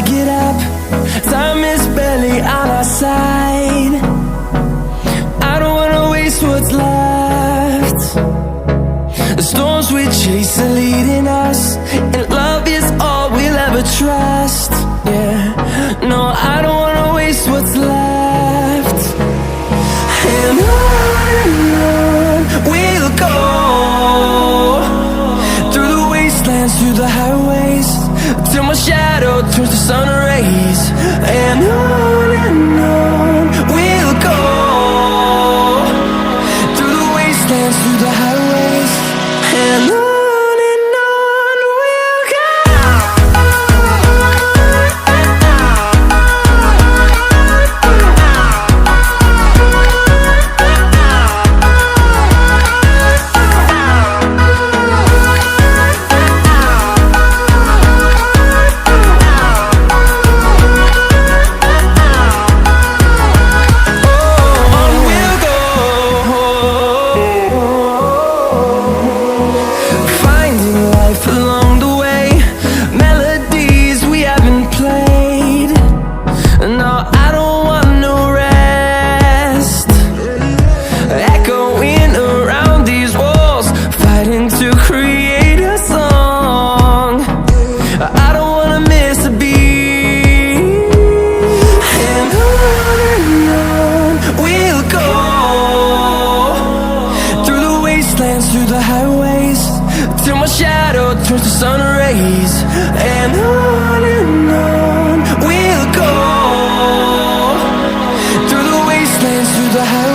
get up, time is barely on our side. I don't wanna waste what's left. The storms we chase are leading us, and love is all we'll ever trust. Yeah, no, I don't wanna waste what's left. And on we'll go, through the wastelands, through the highways, till my shadow turns to sun rays. And on we'll go, through the wastelands, through the highways, and on we'll go. Through the highways, till my shadow turns to sun rays. And on we'll go, through the wastelands, through the highways.